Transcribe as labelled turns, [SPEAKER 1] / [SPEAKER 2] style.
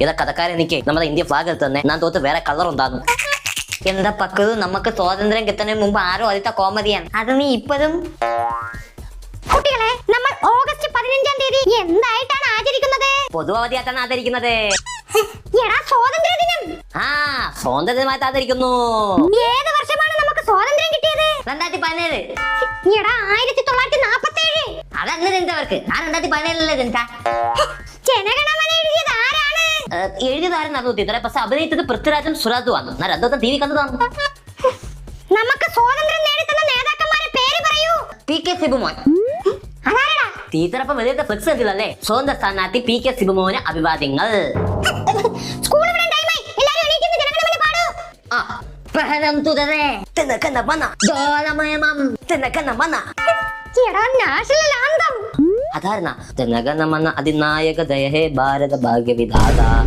[SPEAKER 1] ഇതാ കഥക്കാരൻ എനിക്ക് നമ്മുടെ ഇന്ത്യ ഫ്ലാഗ് എടുത്ത് തന്നെ ഞാൻ തോത്ത് വേറെ കളർ ഉണ്ടാകുന്നു. എന്താ പക്കത് നമുക്ക് സ്വാതന്ത്ര്യം കിട്ടുന്നതിന് മുമ്പ് ആരോ ആദ്യത്തെ കോമഡിയാണ് അത് നീ ഇപ്പോഴും.
[SPEAKER 2] കുട്ടികളെ, നമ്മൾ ഓഗസ്റ്റ് 15-ാം തീയതി എന്തായിട്ടാണ് ആചരിക്കുന്നത്?
[SPEAKER 1] പൊതു അവധിയായിട്ടാണ് ആദരിക്കുന്നത്.
[SPEAKER 2] എടാ, സ്വാതന്ത്ര്യ ദിനം.
[SPEAKER 1] ആ, സ്വാതന്ത്ര്യമായിട്ട് ആദരിക്കുന്നു.
[SPEAKER 2] ഏത് വർഷമാണ് നമുക്ക് സ്വാതന്ത്ര്യം കിട്ടിയത്?
[SPEAKER 1] 2017.
[SPEAKER 2] എടാ, 1947.
[SPEAKER 1] അതന്ന് ജനിച്ചവർക്ക്. ആ 2017 ജനിച്ച.
[SPEAKER 2] ജനഗണമന എഴുതിയത് ആരാണ്?
[SPEAKER 1] എഴുതിയതാരും അറിയത്തില്ല. പക്ഷെ അഭിനയിച്ചത് പൃഥ്വിരാജും സുരാജുമാണ്. ഞാൻ രണ്ടോത്തം ടി വി കണ്ടതാണ്.
[SPEAKER 2] നമുക്ക് സ്വാതന്ത്ര്യം നേടിത്തന്ന നേതാക്കന്മാരെ പേര് പറയൂ.
[SPEAKER 1] P K സിബുമോൻ.
[SPEAKER 2] അതാരടാ?
[SPEAKER 1] ടീച്ചറപ്പം വലിയ ഫ്ലെക്സ് കണ്ടില്ലല്ലേ? സ്വതന്ത്ര സ്ഥാനാർത്ഥി പി കെ സിബുമോന് അഭിവാദ്യങ്ങൾ.
[SPEAKER 2] സ്കൂൾ വിടാൻ ടൈമായി. എല്ലാവരും എണീറ്റ് ജനഗണമന പാടൂ.
[SPEAKER 1] ആ, പഹരം തുടരെ തിനക്കന മന ദോലമയമം തിനക്കന മന.
[SPEAKER 2] എടാ, നാഷണൽ ആന്തം.
[SPEAKER 1] അതാരണ ജനഗണമന അതിനായക ദയ ഹേ ഭാരത ഭാഗ്യ വിധാത.